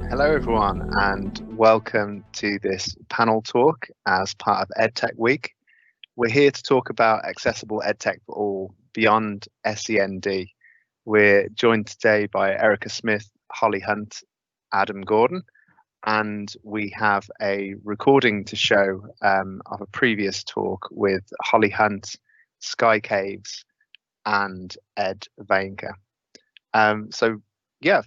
Hello everyone and welcome to this panel talk as part of EdTech Week. We're here to talk about accessible EdTech for all beyond SEND. We're joined today by Erica Smith, Holly Hunt, Adam Gordon, and we have a recording to show of a previous talk with Holly Hunt, Sky Caves and Ed Vainker. So yeah,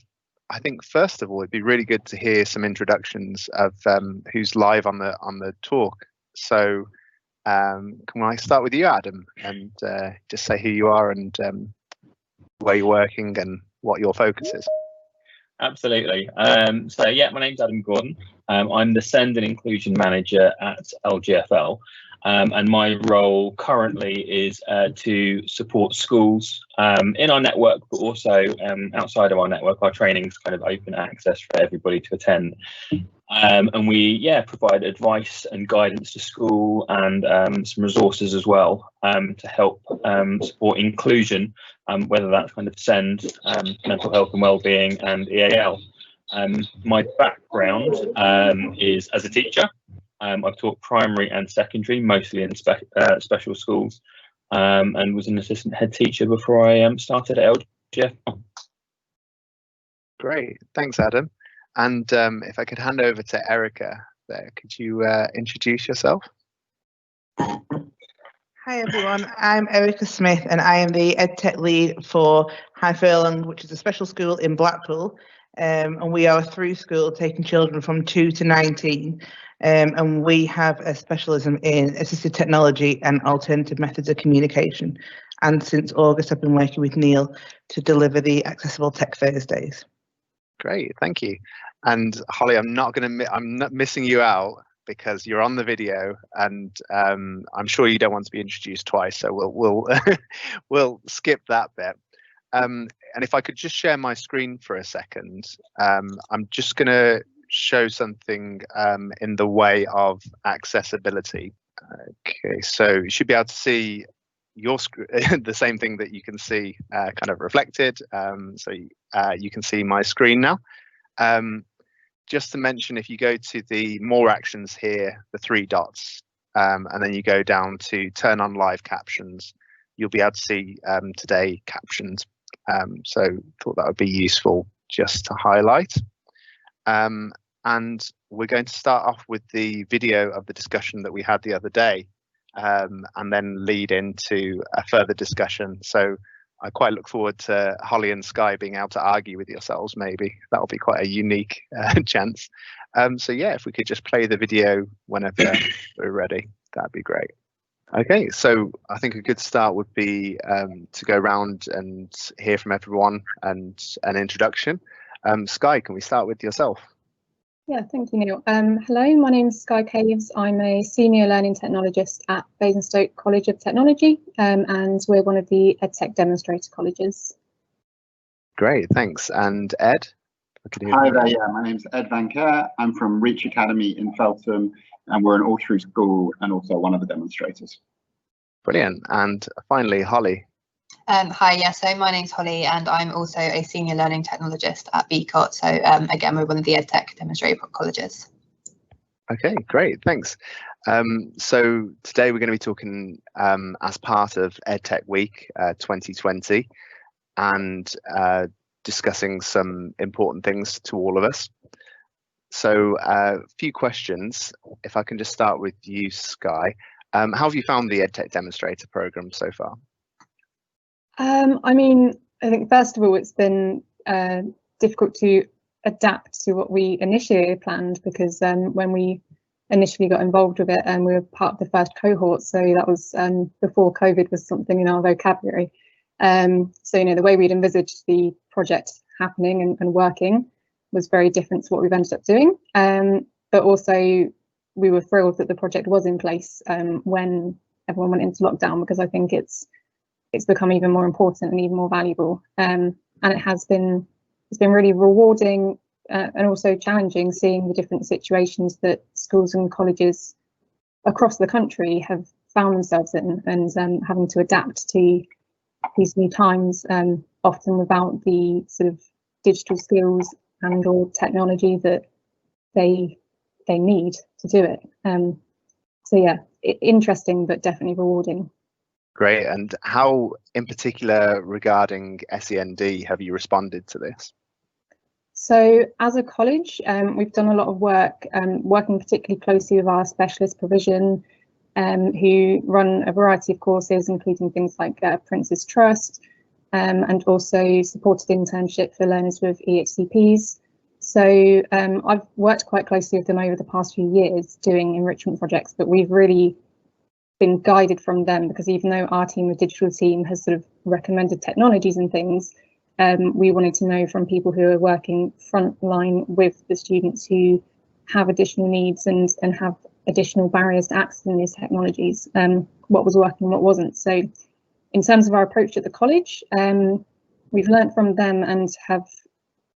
I think first of all, it'd be really good to hear some introductions of who's live on the talk. So can I start with you, Adam, and just say who you are and where you're working and what your focus is? Absolutely. So yeah, my name's Adam Gordon. I'm the Send and Inclusion Manager at LGFL. And my role currently is to support schools in our network, but also outside of our network. Our training is kind of open access for everybody to attend. And we, provide advice and guidance to school and some resources as well to help support inclusion, whether that's kind of SEND, mental health and wellbeing, and EAL. My background is as a teacher. I've taught primary and secondary, mostly in special schools, and was an assistant head teacher before I started at LGFL. Great, thanks, Adam. And if I could hand over to Erica there, could you introduce yourself? Hi everyone, I'm Erica Smith and I am the EdTech lead for High Furlong, which is a special school in Blackpool. And we are a through school taking children from 2 to 19. And we have a specialism in assistive technology and alternative methods of communication. And since August, I've been working with Neil to deliver the Accessible Tech Thursdays. Great, thank you. And Holly, I'm not missing you out because you're on the video, and I'm sure you don't want to be introduced twice, so we'll we'll skip that bit. And if I could just share my screen for a second, I'm just going to show something in the way of accessibility. Okay, so you should be able to see your the same thing that you can see kind of reflected. So you can see my screen now. Just to mention, if you go to the more actions here, the 3 dots, and then you go down to turn on live captions, you'll be able to see today captions. So thought that would be useful just to highlight. And we're going to start off with the video of the discussion that we had the other day, and then lead into a further discussion. So I quite look forward to Holly and Sky being able to argue with yourselves. Maybe that'll be quite a unique chance. So yeah, if we could just play the video whenever we're ready, that'd be great. Okay, so I think a good start would be to go around and hear from everyone and an introduction. Sky, can we start with yourself? Yeah, thank you, Neil. Hello, my name is Sky Caves. I'm a senior learning technologist at Basingstoke College of Technology, and we're one of the EdTech demonstrator colleges. Great, thanks. And Ed? Hi there, yeah, my name's Ed Vainker. I'm from Reach Academy in Feltham, and we're an all-through school and also one of the demonstrators. Brilliant. And finally, Holly. Hi, yeah, so my name's Holly and I'm also a senior learning technologist at BCOT. So again, we're one of the EdTech demonstrator colleges. Okay, great, thanks. So today we're going to be talking as part of EdTech Week 2020 and discussing some important things to all of us. So a few questions, if I can just start with you, Sky. How have you found the EdTech demonstrator program so far? I mean, I think first of all, it's been difficult to adapt to what we initially planned because when we initially got involved with it, and we were part of the first cohort, so that was before COVID was something in our vocabulary. So you know, the way we'd envisaged the project happening and working was very different to what we've ended up doing. But also, we were thrilled that the project was in place when everyone went into lockdown, because I think it's become even more important and even more valuable. And it's been really rewarding and also challenging, seeing the different situations that schools and colleges across the country have found themselves in, and having to adapt to these new times, often without the sort of digital skills handle technology that they need to do it. So yeah, interesting, but definitely rewarding. Great. And how, in particular, regarding SEND, have you responded to this? So as a college, we've done a lot of work working particularly closely with our specialist provision, who run a variety of courses, including things like Prince's Trust, and also supported internship for learners with EHCPs. So I've worked quite closely with them over the past few years doing enrichment projects, but we've really been guided from them, because even though our team, the digital team, has sort of recommended technologies and things, we wanted to know from people who are working frontline with the students who have additional needs and have additional barriers to accessing these technologies, what was working, what wasn't. So in terms of our approach at the college, we've learned from them and have,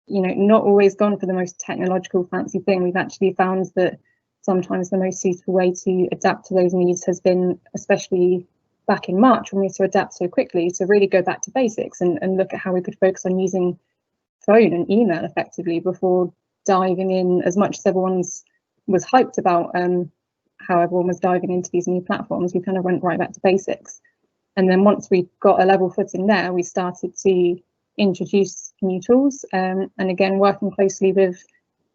not always gone for the most technological fancy thing. We've actually found that sometimes the most suitable way to adapt to those needs has been, especially back in March when we had to adapt so quickly, to really go back to basics and look at how we could focus on using phone and email effectively before diving in, as much as everyone was hyped about how everyone was diving into these new platforms. We kind of went right back to basics. And then once we got a level footing there, we started to introduce new tools, and again, working closely with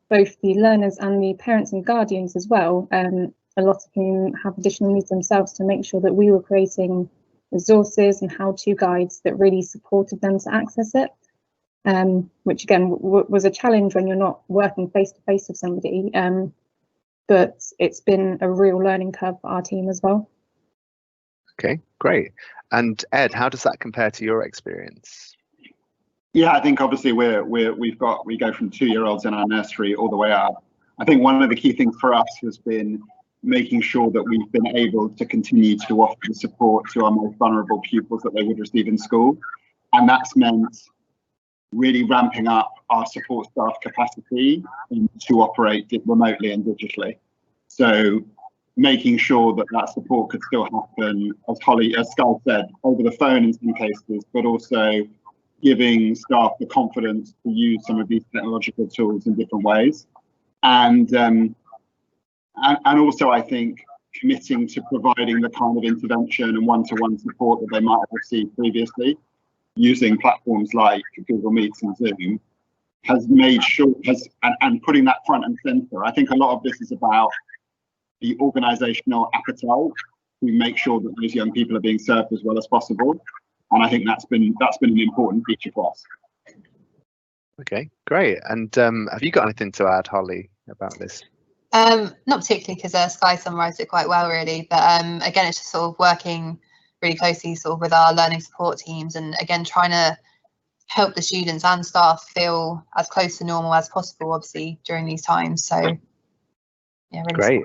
both the learners and the parents and guardians as well, a lot of whom have additional needs themselves, to make sure that we were creating resources and how-to guides that really supported them to access it, which again was a challenge when you're not working face-to-face with somebody, but it's been a real learning curve for our team as well. Okay, great. And Ed, how does that compare to your experience? Yeah, I think obviously we go from 2-year-olds in our nursery all the way up. I think one of the key things for us has been making sure that we've been able to continue to offer the support to our most vulnerable pupils that they would receive in school. And that's meant really ramping up our support staff capacity to operate remotely and digitally. So making sure that that support could still happen, as Sky said, over the phone in some cases, but also giving staff the confidence to use some of these technological tools in different ways. And also, I think, committing to providing the kind of intervention and one-to-one support that they might have received previously, using platforms like Google Meets and Zoom, has made sure, and putting that front and center. I think a lot of this is about the organizational appetite to make sure that those young people are being served as well as possible. And I think that's been an important feature for us. Okay, great. And have you got anything to add, Holly, about this? Not particularly, because Sky summarised it quite well, really. But again, it's just sort of working really closely sort of with our learning support teams, and again trying to help the students and staff feel as close to normal as possible, obviously, during these times. So yeah, really great.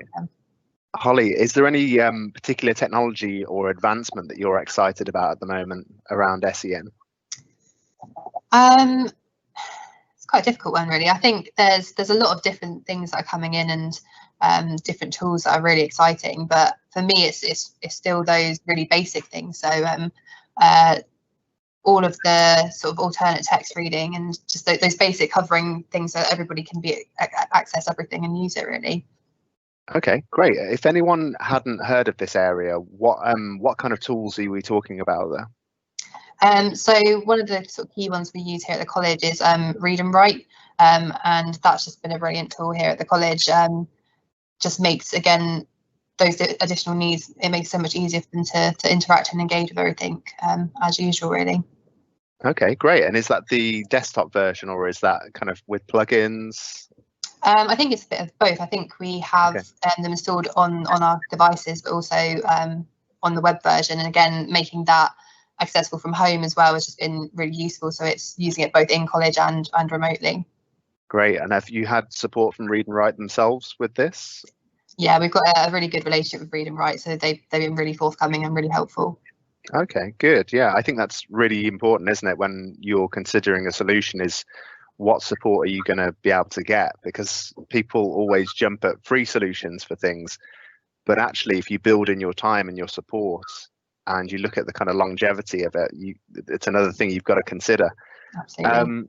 Holly, is there any particular technology or advancement that you're excited about at the moment around SEN? It's quite a difficult one, really. I think there's a lot of different things that are coming in, and different tools that are really exciting. But for me, it's still those really basic things. So all of the sort of alternate text reading and just those basic covering things so that everybody can access everything and use it, really. Okay, great. If anyone hadn't heard of this area, what kind of tools are we talking about there? So one of the sort of key ones we use here at the college is Read and Write, and that's just been a brilliant tool here at the college. Just makes, again, those additional needs, it makes it so much easier for them to interact and engage with everything as usual, really. Okay, great. And is that the desktop version, or is that kind of with plugins? I think it's a bit of both. I think we have them installed on our devices, but also on the web version. And again, making that accessible from home as well has just been really useful. So it's using it both in college and remotely. Great. And have you had support from Read and Write themselves with this? Yeah, we've got a really good relationship with Read and Write. So they've been really forthcoming and really helpful. Okay, good. Yeah, I think that's really important, isn't it, when you're considering a solution, is what support are you going to be able to get? Because people always jump at free solutions for things, but actually if you build in your time and your support and you look at the kind of longevity of it, it's another thing you've got to consider. Absolutely.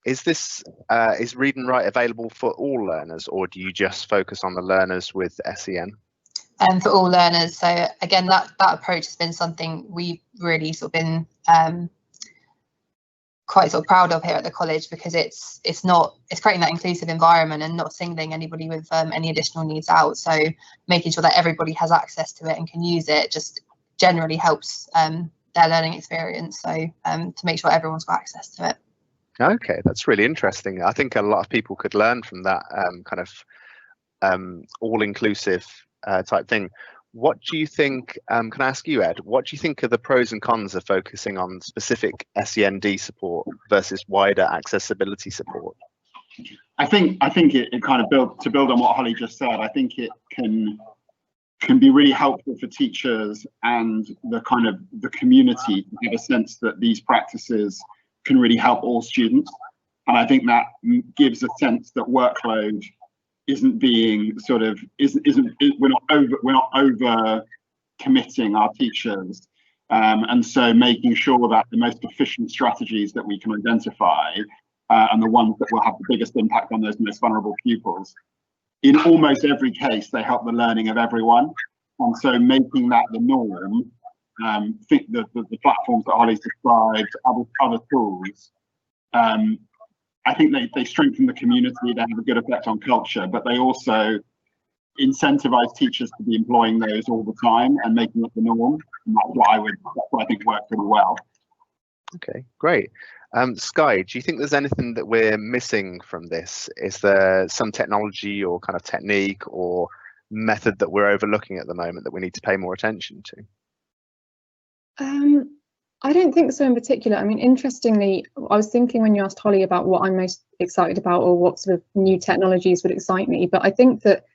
is Read and Write available for all learners, or do you just focus on the learners with SEN? For all learners. So again, that approach has been something we've really sort of been quite sort of proud of here at the college, because it's creating that inclusive environment and not singling anybody with any additional needs out. So making sure that everybody has access to it and can use it just generally helps their learning experience. So to make sure everyone's got access to it. Okay, that's really interesting. I think a lot of people could learn from that kind of all-inclusive type thing. What do you think, can I ask you, Ed, what do you think are the pros and cons of focusing on specific SEND support versus wider accessibility support? I think it kind of build on what Holly just said. I think it can be really helpful for teachers and the community to have a sense that these practices can really help all students. And I think that gives a sense that workload isn't being we're not over committing our teachers, and so making sure that the most efficient strategies that we can identify and the ones that will have the biggest impact on those most vulnerable pupils, in almost every case they help the learning of everyone. And so making that the norm, think the platforms that Holly's described, other tools, I think they strengthen the community, they have a good effect on culture, but they also incentivize teachers to be employing those all the time and making it the norm. And that's what I think works really well. Okay, great. Skye, do you think there's anything that we're missing from this? Is there some technology or kind of technique or method that we're overlooking at the moment that we need to pay more attention to? I don't think so in particular. I mean, interestingly, I was thinking when you asked Holly about what I'm most excited about or what sort of new technologies would excite me, but I think that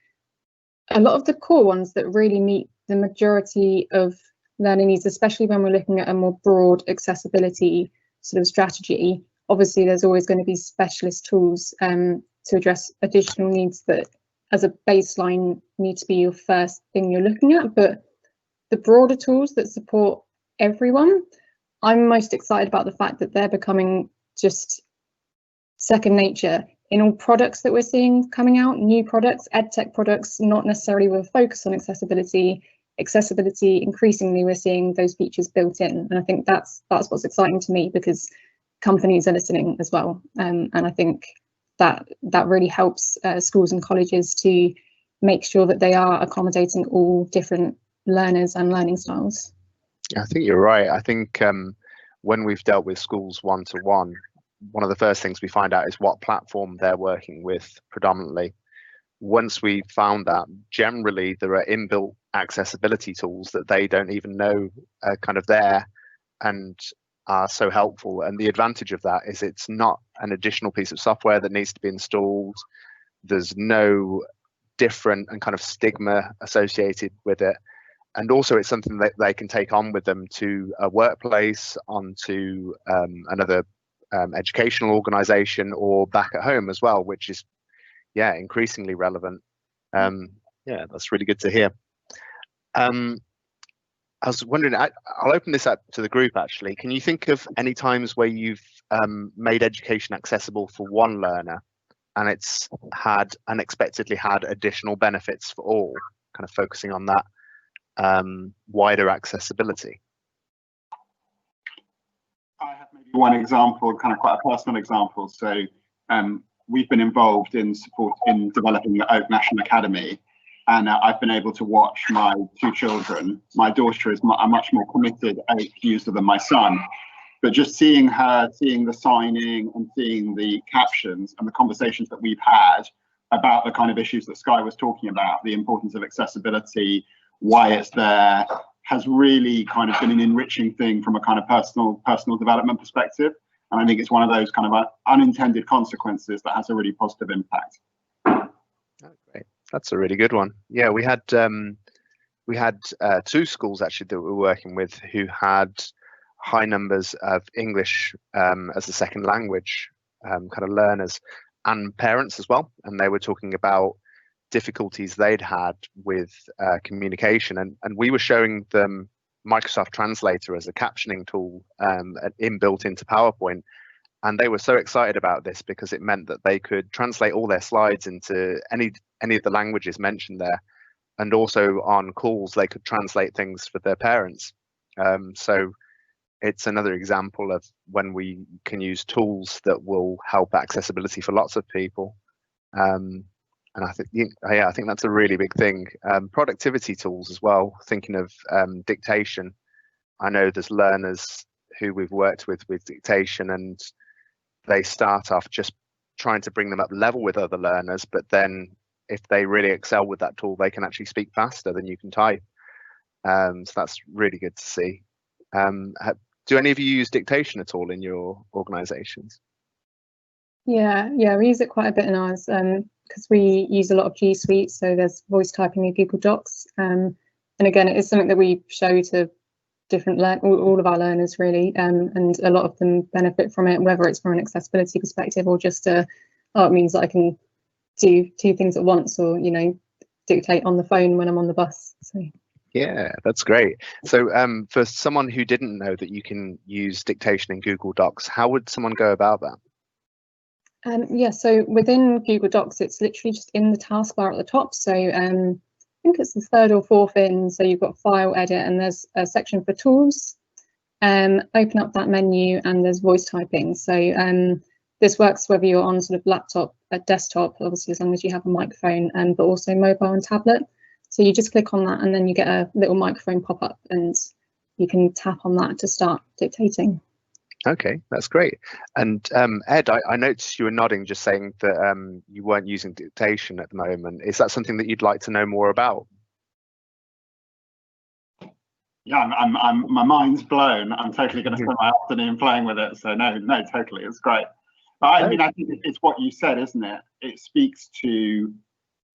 a lot of the core ones that really meet the majority of learning needs, especially when we're looking at a more broad accessibility sort of strategy, obviously there's always going to be specialist tools to address additional needs that as a baseline need to be your first thing you're looking at. But the broader tools that support everyone, I'm most excited about the fact that they're becoming just second nature in all products that we're seeing coming out, new products, EdTech products, not necessarily with a focus on accessibility. Increasingly we're seeing those features built in. And I think that's what's exciting to me, because companies are listening as well. And I think that really helps schools and colleges to make sure that they are accommodating all different learners and learning styles. I think you're right. I think when we've dealt with schools one-to-one, one of the first things we find out is what platform they're working with predominantly. Once we found that, generally there are inbuilt accessibility tools that they don't even know are kind of there and are so helpful. And the advantage of that is it's not an additional piece of software that needs to be installed. There's no different and kind of stigma associated with it. And also it's something that they can take on with them to a workplace, onto another educational organization, or back at home as well, which is, yeah, increasingly relevant. Yeah, that's really good to hear. I was wondering, I'll open this up to the group actually. Can you think of any times where you've made education accessible for one learner and it's unexpectedly had additional benefits for all, kind of focusing on that wider accessibility? I have maybe one example, kind of quite a personal example. So we've been involved in developing the Oak National Academy, and I've been able to watch my two children. My daughter is a much more committed Oak user than my son, but just seeing the signing and seeing the captions and the conversations that we've had about the kind of issues that Skye was talking about, the importance of accessibility, why it's there, has really kind of been an enriching thing from a kind of personal development perspective. And I think it's one of those kind of unintended consequences that has a really positive impact. Oh, great. That's a really good one. Yeah, we had two schools actually that we were working with who had high numbers of English as a second language kind of learners and parents as well. And they were talking about difficulties they'd had with communication, and we were showing them Microsoft Translator as a captioning tool inbuilt into PowerPoint, And they were so excited about this because it meant that they could translate all their slides into any of the languages mentioned there. And also on calls, they could translate things for their parents. So it's another example of when we can use tools that will help accessibility for lots of people. And I think that's a really big thing. Productivity tools as well, thinking of dictation. I know there's learners who we've worked with dictation, and they start off just trying to bring them up level with other learners, but then if they really excel with that tool, they can actually speak faster than you can type. So that's really good to see. Do any of you use dictation at all in your organizations? Yeah, we use it quite a bit in ours because we use a lot of G Suite, so there's voice typing in Google Docs. And again, it is something that we show to different all of our learners really, and a lot of them benefit from it, whether it's from an accessibility perspective or just it means that I can do two things at once, or dictate on the phone when I'm on the bus. So yeah, that's great. So for someone who didn't know that you can use dictation in Google Docs, how would someone go about that? Yeah, so within Google Docs, it's literally just in the taskbar at the top. So I think it's the third or fourth in. So you've got file, edit, and there's a section for tools. Open up that menu, and there's voice typing. So this works whether you're on sort of laptop, desktop, obviously as long as you have a microphone, but also mobile and tablet. So you just click on that, and then you get a little microphone pop up, and you can tap on that to start dictating. Okay, that's great. And Ed, I noticed you were nodding, just saying that you weren't using dictation at the moment. Is that something that you'd like to know more about? Yeah, my mind's blown. I'm totally going to spend my afternoon playing with it. So no, totally, it's great. But I mean, I think it's what you said, isn't it? It speaks to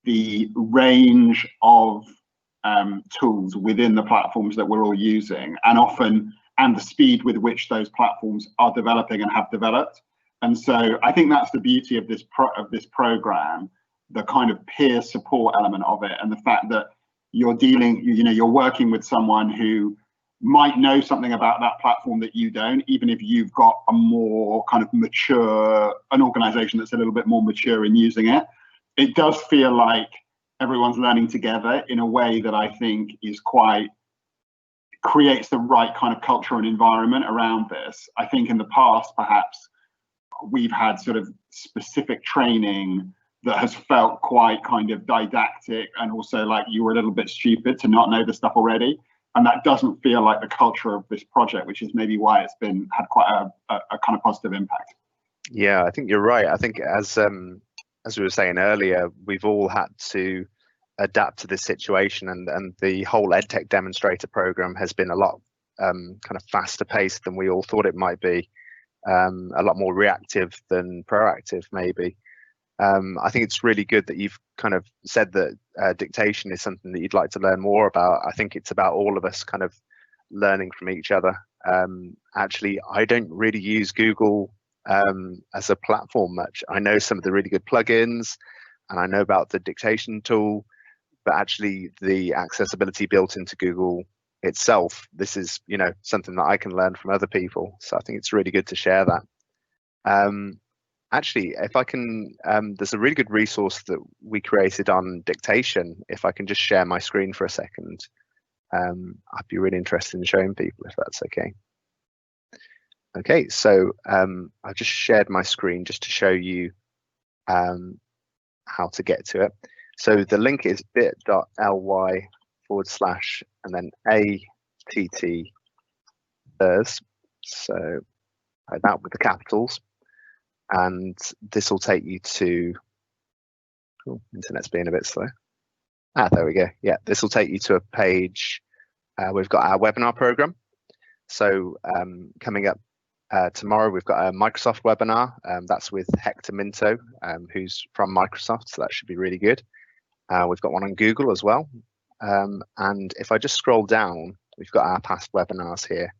the range of tools within the platforms that we're all using, and the speed with which those platforms are developing and have developed. And so I think that's the beauty of this program, the kind of peer support element of it, and the fact that you're working with someone who might know something about that platform that you don't, even if you've got a more kind of an organization that's a little bit more mature in using it. It does feel like everyone's learning together in a way that I think creates the right kind of culture and environment around this. I think in the past, perhaps, we've had sort of specific training that has felt quite kind of didactic, and also like you were a little bit stupid to not know the stuff already. And that doesn't feel like the culture of this project, which is maybe why it's had quite a kind of positive impact. Yeah, I think you're right. I think as we were saying earlier, we've all had to adapt to this situation, and the whole EdTech demonstrator program has been a lot kind of faster paced than we all thought it might be, a lot more reactive than proactive maybe. I think it's really good that you've kind of said that dictation is something that you'd like to learn more about. I think it's about all of us kind of learning from each other. Actually, I don't really use Google as a platform much. I know some of the really good plugins, and I know about the dictation tool, but actually the accessibility built into Google itself, this is something that I can learn from other people. So I think it's really good to share that. Actually, if I can, there's a really good resource that we created on dictation. If I can just share my screen for a second, I'd be really interested in showing people if that's okay. Okay, so I've just shared my screen just to show you how to get to it. So the link is bit.ly/ and then ATT thurs. So like that with the capitals. And this will take you to, internet's being a bit slow. There we go. Yeah, this will take you to a page. We've got our webinar program. So coming up tomorrow, we've got a Microsoft webinar. That's with Hector Minto, who's from Microsoft. So that should be really good. We've got one on Google as well. And if I just scroll down, we've got our past webinars here,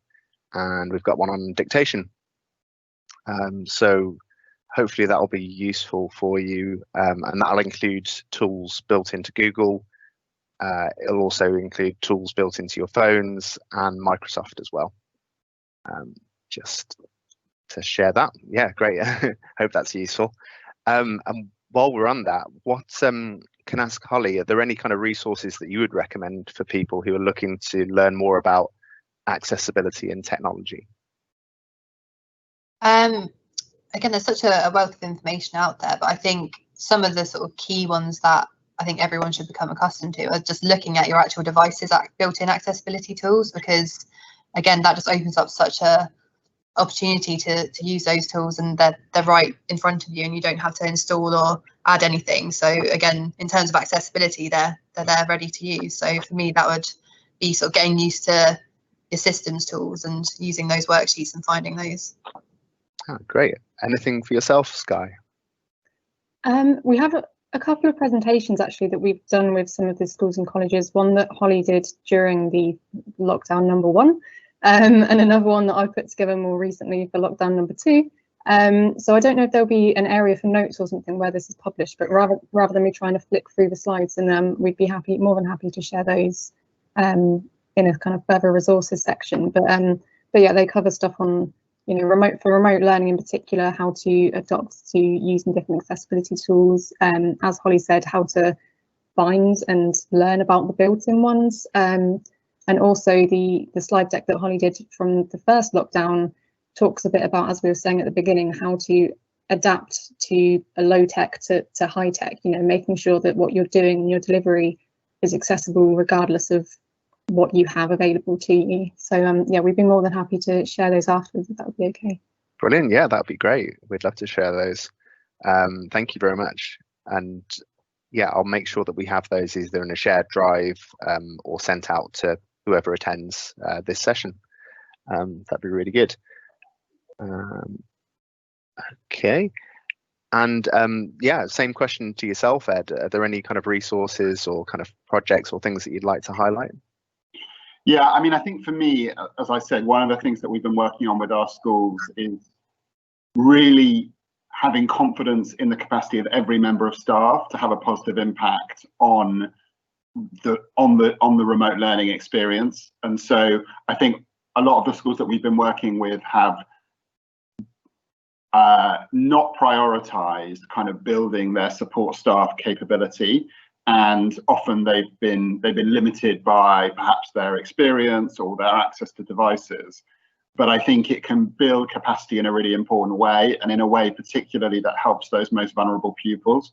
and we've got one on dictation. So hopefully that will be useful for you, and that'll include tools built into Google. It'll also include tools built into your phones and Microsoft as well. Just to share that. Yeah, great. Hope that's useful. And while we're on that, what can I ask Holly, are there any kind of resources that you would recommend for people who are looking to learn more about accessibility and technology? Again, there's such a wealth of information out there, but I think some of the sort of key ones that I think everyone should become accustomed to are just looking at your actual devices built-in accessibility tools, because again, that just opens up such a opportunity to use those tools, and they're right in front of you and you don't have to install or add anything. So again, in terms of accessibility, they're there ready to use. So for me, that would be sort of getting used to your systems tools and using those worksheets and finding those. Oh, great. Anything for yourself, Sky? We have a couple of presentations actually that we've done with some of the schools and colleges. One that Holly did during the lockdown number 1, and another one that I put together more recently for lockdown number 2. So I don't know if there'll be an area for notes or something where this is published, but rather than me trying to flick through the slides, and we'd be more than happy to share those in a kind of further resources section. But yeah, they cover stuff on, you know, remote learning in particular, how to adopt to using different accessibility tools. As Holly said, how to find and learn about the built-in ones. And also the slide deck that Holly did from the first lockdown talks a bit about, as we were saying at the beginning, how to adapt to a low tech to high tech, you know, making sure that what you're doing in your delivery is accessible regardless of what you have available to you. So yeah, we'd be more than happy to share those afterwards if that would be okay. Brilliant. Yeah, that'd be great. We'd love to share those. Thank you very much. And yeah, I'll make sure that we have those either in a shared drive or sent out to whoever attends this session. That'd be really good. Okay. And yeah, same question to yourself, Ed. Are there any kind of resources or kind of projects or things that you'd like to highlight? Yeah, I mean, I think for me, as I said, one of the things that we've been working on with our schools is really having confidence in the capacity of every member of staff to have a positive impact on the remote learning experience. And so I think a lot of the schools that we've been working with have not prioritized kind of building their support staff capability, and often they've been limited by perhaps their experience or their access to devices. But I think it can build capacity in a really important way, and in a way particularly that helps those most vulnerable pupils.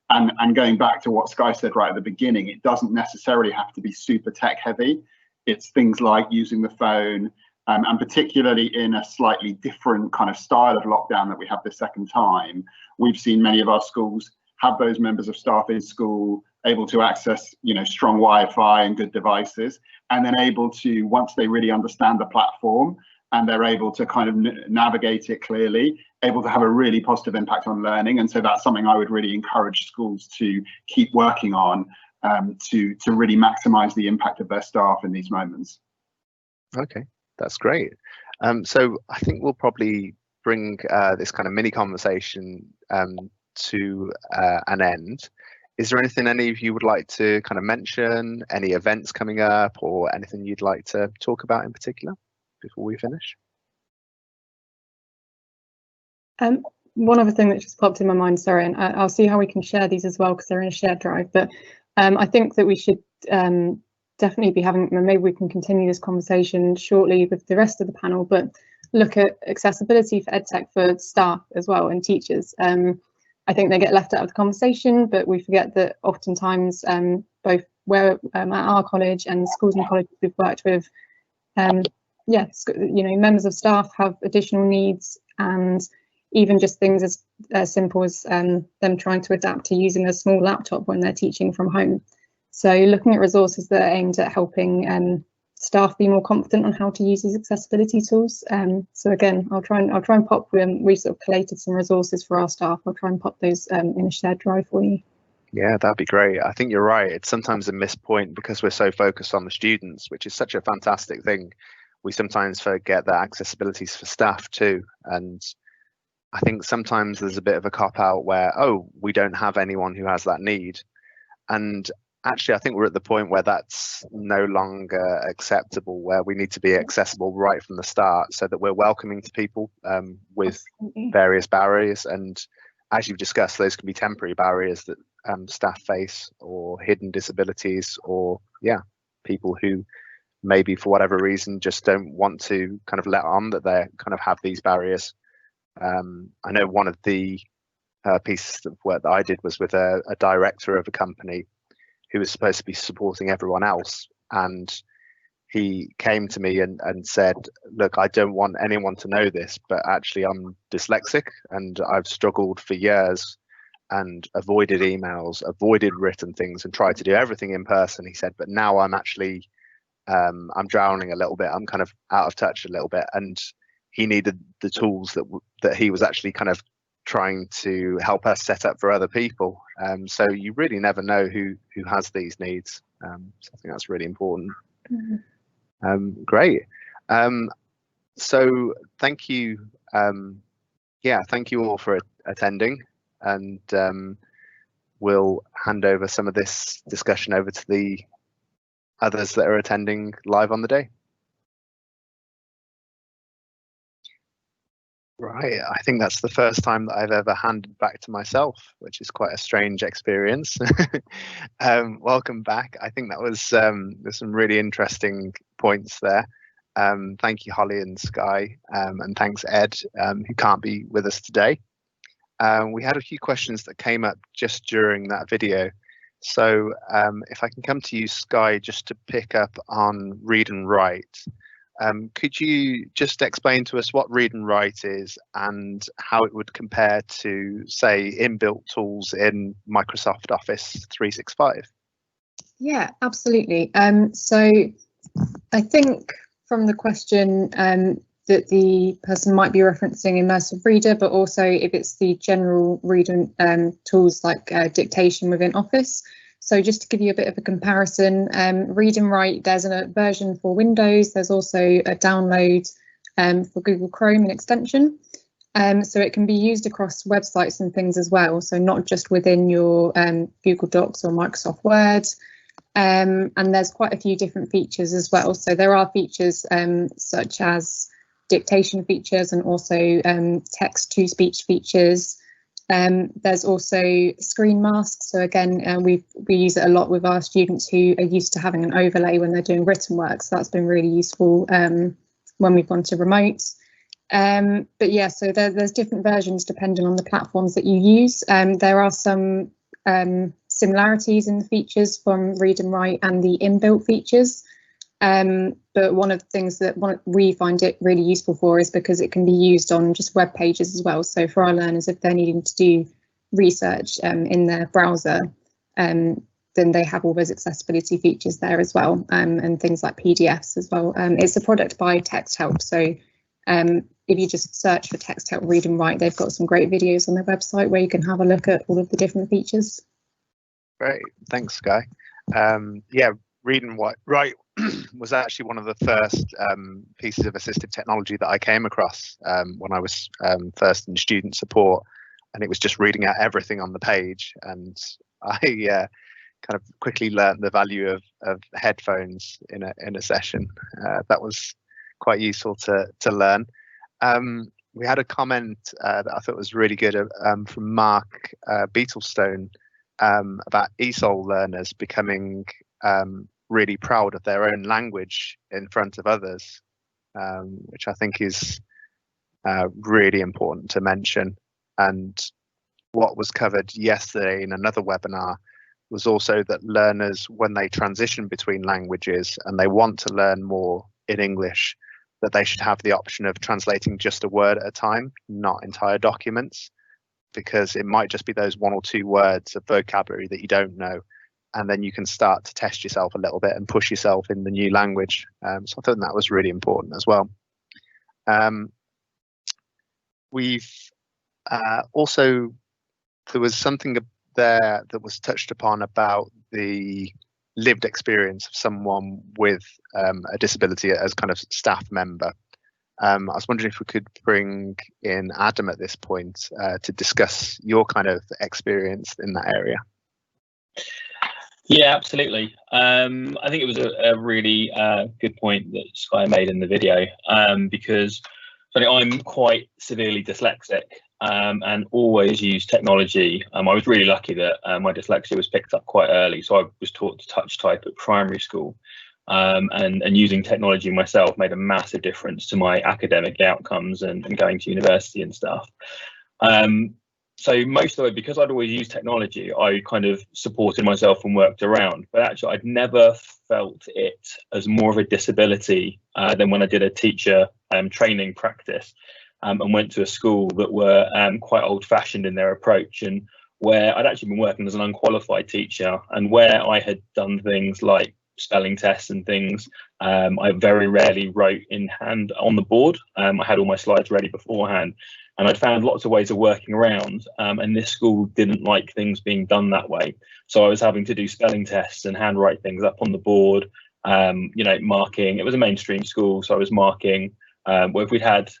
And going back to what Sky said right at the beginning, it doesn't necessarily have to be super tech heavy. It's things like using the phone, and particularly in a slightly different kind of style of lockdown that we have this second time, we've seen many of our schools have those members of staff in school able to access, you know, strong Wi-Fi and good devices, and then able to, once they really understand the platform and they're able to kind of navigate it clearly, able to have a really positive impact on learning. And so that's something I would really encourage schools to keep working on, to really maximize the impact of their staff in these moments. Okay, that's great. So I think we'll probably bring this kind of mini conversation to an end. Is there anything any of you would like to kind of mention, any events coming up or anything you'd like to talk about in particular before we finish? One other thing that just popped in my mind, sorry, and I'll see how we can share these as well because they're in a shared drive, but I think that we should definitely be having, maybe we can continue this conversation shortly with the rest of the panel, but look at accessibility for EdTech for staff as well and teachers. I think they get left out of the conversation, but we forget that oftentimes both where at our college and schools and colleges we've worked with, yeah, you know, members of staff have additional needs, and even just things as simple as them trying to adapt to using a small laptop when they're teaching from home. So looking at resources that are aimed at helping staff be more confident on how to use these accessibility tools. So again, I'll try and pop, we sort of collated some resources for our staff. I'll try and pop those in a shared drive for you. Yeah, that'd be great. I think you're right. It's sometimes a missed point because we're so focused on the students, which is such a fantastic thing. We sometimes forget that accessibility is for staff too. And I think sometimes there's a bit of a cop out where, oh, we don't have anyone who has that need. And actually, I think we're at the point where that's no longer acceptable, where we need to be accessible right from the start, so that we're welcoming to people with various barriers. And as you've discussed, those can be temporary barriers that staff face, or hidden disabilities, or people who maybe for whatever reason just don't want to kind of let on that they kind of have these barriers. I know one of the pieces of work that I did was with a director of a company who was supposed to be supporting everyone else, and he came to me and said, look, I don't want anyone to know this, but actually I'm dyslexic and I've struggled for years and avoided emails, avoided written things, and tried to do everything in person. He said, but now I'm actually I'm drowning a little bit, I'm kind of out of touch a little bit. And he needed the tools that he was actually kind of trying to help us set up for other people. So you really never know who has these needs. So I think that's really important. Great. So thank you. Thank you all for attending, and we'll hand over some of this discussion over to the others that are attending live on the day. Right, I think that's the first time that I've ever handed back to myself, which is quite a strange experience. Welcome back. I think that was there's some really interesting points there. Thank you, Holly and Sky, and thanks, Ed, who can't be with us today. We had a few questions that came up just during that video. So if I can come to you, Sky, just to pick up on read and write. Could you just explain to us what read and write is and how it would compare to, say, inbuilt tools in Microsoft Office 365? Yeah, absolutely. So I think from the question that the person might be referencing Immersive Reader, but also if it's the general reading tools like Dictation within Office. So just to give you a bit of a comparison, read and write, there's a version for Windows, there's also a download for Google Chrome and extension. So it can be used across websites and things as well. So not just within your Google Docs or Microsoft Word. And there's quite a few different features as well. So there are features such as dictation features and also text-to-speech features. There's also screen masks. So again, we use it a lot with our students who are used to having an overlay when they're doing written work. So that's been really useful when we've gone to remote. But yeah, so there's different versions depending on the platforms that you use. There are some similarities in the features from read and write and the inbuilt features. But one of the things that we find it really useful for is because it can be used on just web pages as well. So for our learners, if they're needing to do research in their browser, then they have all those accessibility features there as well, and things like PDFs as well. It's a product by Text Help. So if you just search for Text Help Read and Write, they've got some great videos on their website where you can have a look at all of the different features. Great, thanks, Sky. Yeah, Read and Write was actually one of the first pieces of assistive technology that I came across when I was first in student support, and it was just reading out everything on the page. And I kind of quickly learned the value of headphones in a session. That was quite useful to learn. We had a comment that I thought was really good from Mark Beetlestone about ESOL learners becoming really proud of their own language in front of others, which I think is really important to mention. And what was covered yesterday in another webinar was also that learners, when they transition between languages and they want to learn more in English, that they should have the option of translating just a word at a time, not entire documents, because it might just be those one or two words of vocabulary that you don't know. And then you can start to test yourself a little bit and push yourself in the new language. So I thought that was really important as well. We've also, there was something there that was touched upon about the lived experience of someone with a disability as kind of staff member. I was wondering if we could bring in Adam at this point to discuss your kind of experience in that area. Yeah, absolutely. I think it was a really good point that Sky made in the video, because I'm quite severely dyslexic, and always use technology. I was really lucky that my dyslexia was picked up quite early, so I was taught to touch type at primary school, and using technology myself made a massive difference to my academic outcomes and going to university and stuff. So most of the way, because I'd always used technology, I kind of supported myself and worked around. But actually, I'd never felt it as more of a disability than when I did a teacher training practice, and went to a school that were quite old-fashioned in their approach, and where I'd actually been working as an unqualified teacher, and where I had done things like spelling tests and things, I very rarely wrote in hand on the board. I had all my slides ready beforehand. And I'd found lots of ways of working around, and this school didn't like things being done that way. So I was having to do spelling tests and handwrite things up on the board, marking. It was a mainstream school, so I was marking, where if we'd had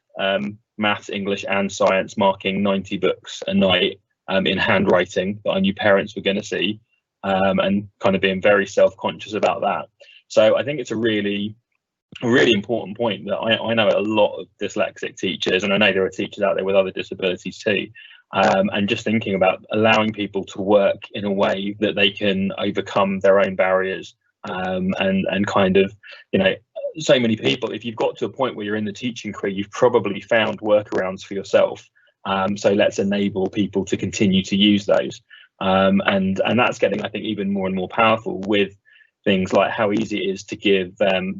maths, English and science, marking 90 books a night in handwriting that I knew parents were going to see, and kind of being very self-conscious about that. So I think it's a really important point that I know a lot of dyslexic teachers, and I know there are teachers out there with other disabilities too, and just thinking about allowing people to work in a way that they can overcome their own barriers, and kind of, so many people, if you've got to a point where you're in the teaching career, you've probably found workarounds for yourself, so let's enable people to continue to use those, and that's getting, I think, even more and more powerful with things like how easy it is to give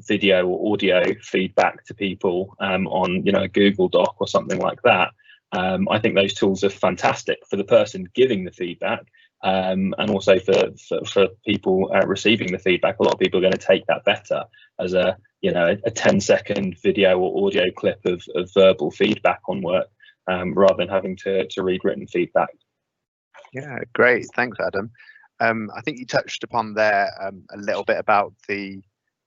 video or audio feedback to people on a Google Doc or something like that. I think those tools are fantastic for the person giving the feedback, and also for people receiving the feedback. A lot of people are going to take that better as a 10-second video or audio clip of verbal feedback on work, rather than having to read written feedback. Yeah, great. Thanks, Adam. I think you touched upon there a little bit about the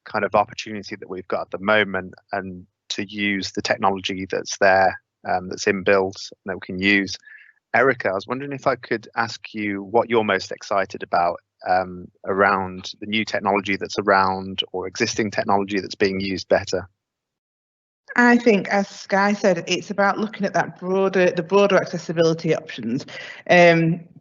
kind of opportunity that we've got at the moment, and to use the technology that's there, that's inbuilt, that we can use. Erica, I was wondering if I could ask you what you're most excited about around the new technology that's around, or existing technology that's being used better. I think, as Sky said, it's about looking at that the broader accessibility options.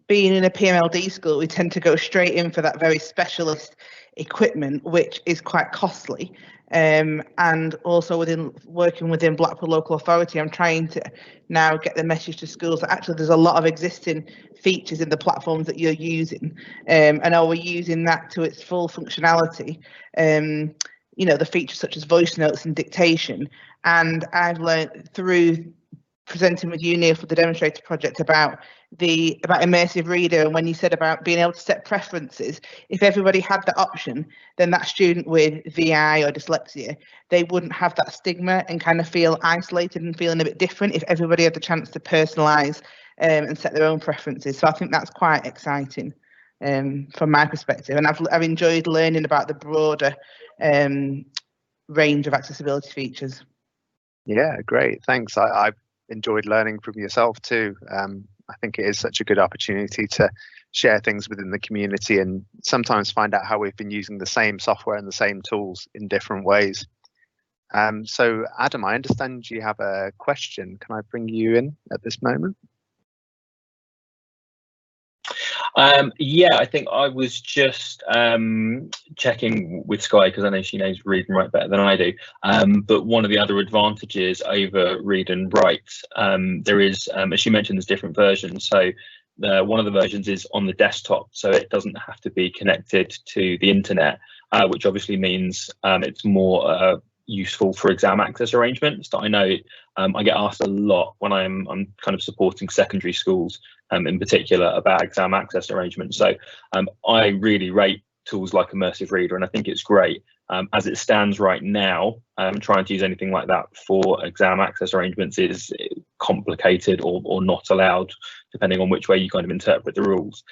Being in a PMLD school, we tend to go straight in for that very specialist equipment, which is quite costly. And also working within Blackpool Local Authority, I'm trying to now get the message to schools that actually there's a lot of existing features in the platforms that you're using, and are we using that to its full functionality? The features such as voice notes and dictation. And I've learned through presenting with you, Neil, for the demonstrator project about immersive reader, and when you said about being able to set preferences, if everybody had the option, then that student with VI or dyslexia, they wouldn't have that stigma and kind of feel isolated and feeling a bit different if everybody had the chance to personalise and set their own preferences. So I think that's quite exciting from my perspective, and I've enjoyed learning about the broader range of accessibility features. Yeah, great, thanks. I've enjoyed learning from yourself too. I think it is such a good opportunity to share things within the community, and sometimes find out how we've been using the same software and the same tools in different ways. So Adam, I understand you have a question. Can I bring you in at this moment? Yeah, I think I was just checking with Sky, because I know she knows read and write better than I do. But one of the other advantages over read and write, there is, as she mentioned, there's different versions. So one of the versions is on the desktop, so it doesn't have to be connected to the internet, which obviously means it's more useful for exam access arrangements. That I know I get asked a lot when I'm kind of supporting secondary schools, in particular, about exam access arrangements. So I really rate tools like Immersive Reader, and I think it's great. As it stands right now, trying to use anything like that for exam access arrangements is complicated or not allowed, depending on which way you kind of interpret the rules.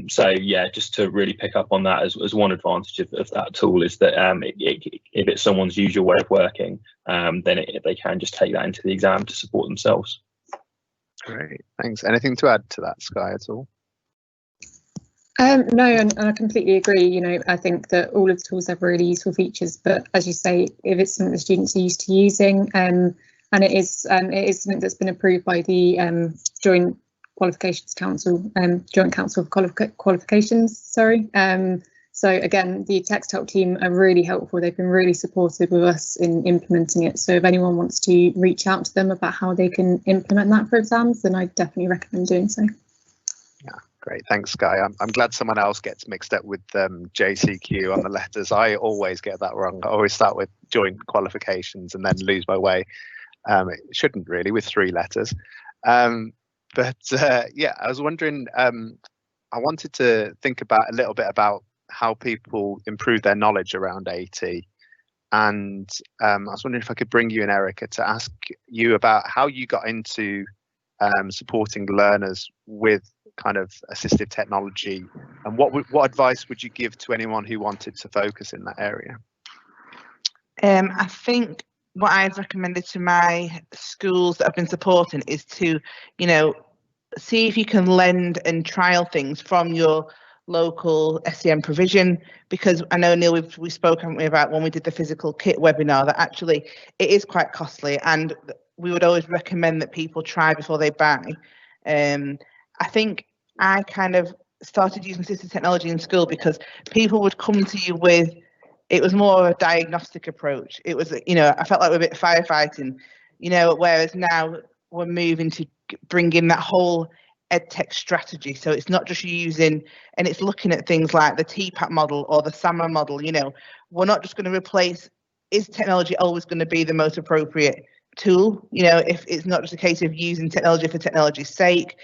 So yeah, just to really pick up on that as one advantage of that tool is that if it's someone's usual way of working, then they can just take that into the exam to support themselves. Great, thanks. Anything to add to that, Sky, at all? No, and I completely agree. You know, I think that all of the tools have really useful features, but as you say, if it's something the students are used to using, and it is something that's been approved by the Joint Qualifications Council, Joint Council of Qualifications. Sorry. So again, the Text Help team are really helpful. They've been really supportive with us in implementing it. So if anyone wants to reach out to them about how they can implement that for exams, then I definitely recommend doing so. Yeah, great. Thanks, Guy. I'm glad someone else gets mixed up with JCQ on the letters. I always get that wrong. I always start with joint qualifications and then lose my way. It shouldn't really, with 3 letters. But yeah, I was wondering, I wanted to think about a little bit about how people improve their knowledge around AT. And I was wondering if I could bring you in, Erica, to ask you about how you got into supporting learners with kind of assistive technology, and what advice would you give to anyone who wanted to focus in that area? I think what I've recommended to my schools that I've been supporting is to, you know, see if you can lend and trial things from your local SEN provision, because I know, Neil, we spoke, haven't we, about when we did the physical kit webinar, that actually it is quite costly, and we would always recommend that people try before they buy. I think I kind of started using assistive technology in school because people would come to you with, it was more of a diagnostic approach. It was, you know, I felt like we're a bit firefighting, you know, whereas now we're moving to bring in that whole EdTech strategy. So it's not just using, and it's looking at things like the TPAT model or the SAMA model. You know, we're not just going to replace, is technology always going to be the most appropriate tool? You know, if it's not just a case of using technology for technology's sake.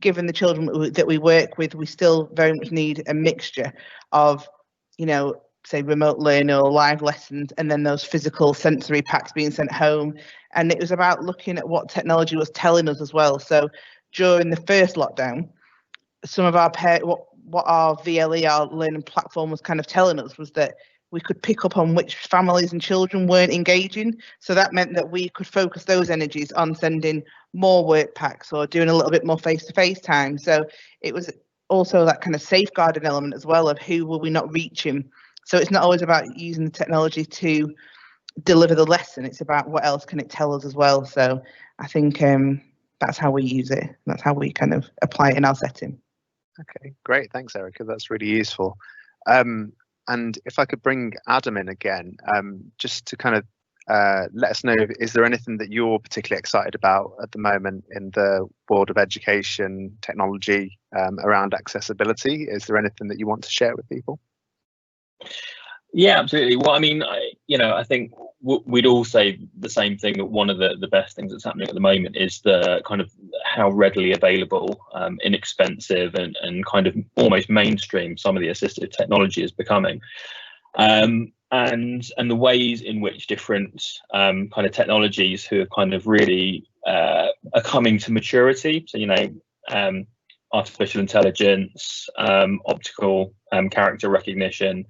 Given the children that we work with, we still very much need a mixture of, you know, say remote learning or live lessons, and then those physical sensory packs being sent home. And it was about looking at what technology was telling us as well. So during the first lockdown, some of our what our VLE, our learning platform, was kind of telling us was that we could pick up on which families and children weren't engaging. So that meant that we could focus those energies on sending more work packs or doing a little bit more face-to-face time. So it was also that kind of safeguarding element as well of who were we not reaching. So it's not always about using the technology to deliver the lesson. It's about what else can it tell us as well. So I think that's how we use it. That's how we kind of apply it in our setting. Okay, great. Thanks, Erica. That's really useful. And if I could bring Adam in again, just to kind of let us know, is there anything that you're particularly excited about at the moment in the world of education, technology, around accessibility? Is there anything that you want to share with people? Yeah, absolutely. Well, I mean, I think we'd all say the same thing, that one of the best things that's happening at the moment is the kind of how readily available, inexpensive and kind of almost mainstream some of the assistive technology is becoming. And the ways in which different kind of technologies who have kind of really are coming to maturity. So, artificial intelligence, optical character recognition,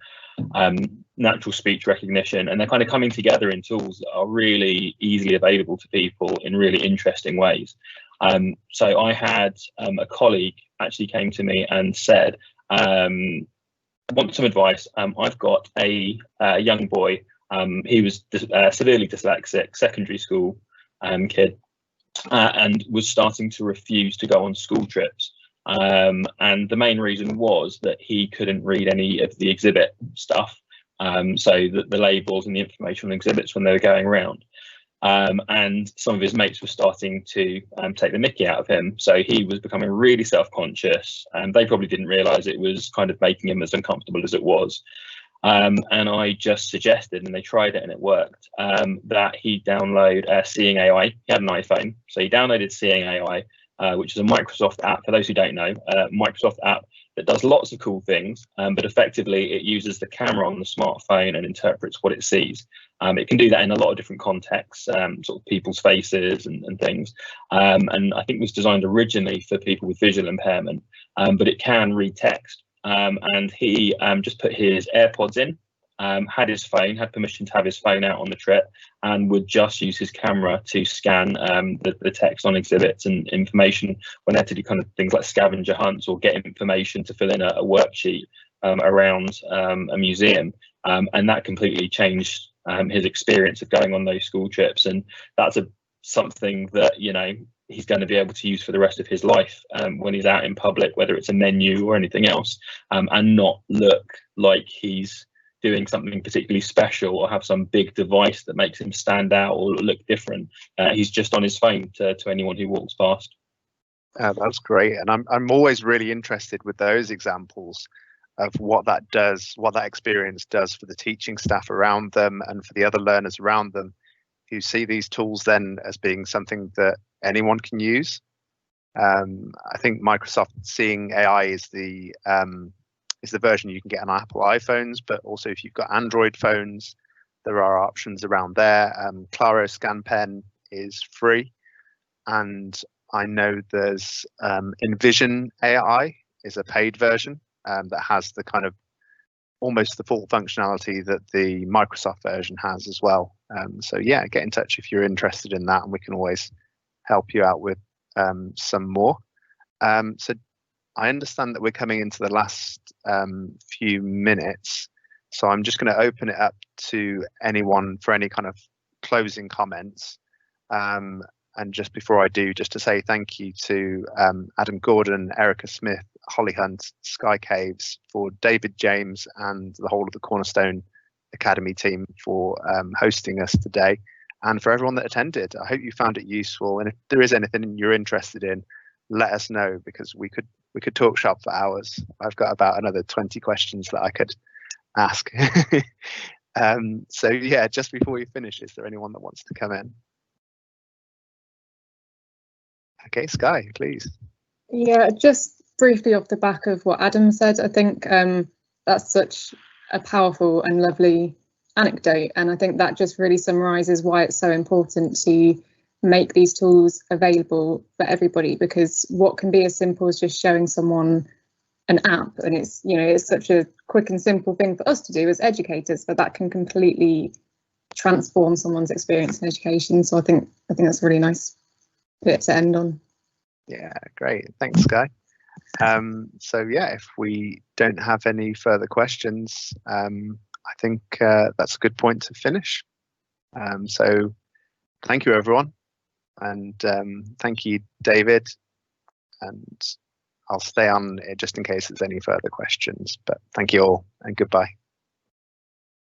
natural speech recognition, and they're kind of coming together in tools that are really easily available to people in really interesting ways. So I had a colleague actually came to me and said, want some advice. I've got a young boy. He was severely dyslexic, secondary school kid, and was starting to refuse to go on school trips. And the main reason was that he couldn't read any of the exhibit stuff, so the labels and the information on exhibits when they were going around. And some of his mates were starting to take the mickey out of him, so he was becoming really self-conscious, and they probably didn't realise it was kind of making him as uncomfortable as it was. And I just suggested, and they tried it and it worked, that he download Seeing AI. He had an iPhone, so he downloaded Seeing AI, which is a Microsoft app, for those who don't know, Microsoft app that does lots of cool things, but effectively it uses the camera on the smartphone and interprets what it sees. It can do that in a lot of different contexts, sort of people's faces and things. And I think it was designed originally for people with visual impairment, but it can read text. And he just put his AirPods in, had his phone, had permission to have his phone out on the trip, and would just use his camera to scan the text on exhibits and information when they had to do kind of things like scavenger hunts or get information to fill in a worksheet around a museum. And that completely changed his experience of going on those school trips. And that's something that, you know, he's going to be able to use for the rest of his life when he's out in public, whether it's a menu or anything else, and not look like he's doing something particularly special or have some big device that makes him stand out or look different. He's just on his phone to anyone who walks past. That's great, and I'm always really interested with those examples of what that does, what that experience does for the teaching staff around them and for the other learners around them, who see these tools then as being something that anyone can use. I think Microsoft seeing AI is the version you can get on Apple iPhones, but also if you've got Android phones, there are options around there. Claro Scan Pen is free, and I know there's Envision AI is a paid version that has the kind of almost the full functionality that the Microsoft version has as well. So yeah, get in touch if you're interested in that, and we can always help you out with some more. So I understand that we're coming into the last few minutes, so I'm just going to open it up to anyone for any kind of closing comments. And just before I do, just to say thank you to Adam Gordon, Erica Smith, Holly Hunt, Sky Caves, for David James and the whole of the Cornerstone Academy team for hosting us today, and for everyone that attended. I hope you found it useful, and if there is anything you're interested in, let us know, because we could talk shop for hours. I've got about another 20 questions that I could ask. So yeah, just before we finish, is there anyone that wants to come in? Okay, Sky, please. Yeah, just briefly off the back of what Adam said, I think that's such a powerful and lovely anecdote, and I think that just really summarises why it's so important to make these tools available for everybody, because what can be as simple as just showing someone an app, and it's, you know, it's such a quick and simple thing for us to do as educators, but that can completely transform someone's experience in education. So I think that's a really nice bit to end on. Yeah, great. Thanks, Sky. So yeah, if we don't have any further questions, I think that's a good point to finish. So thank you, everyone. And thank you, David. And I'll stay on just in case there's any further questions. But thank you all, and goodbye.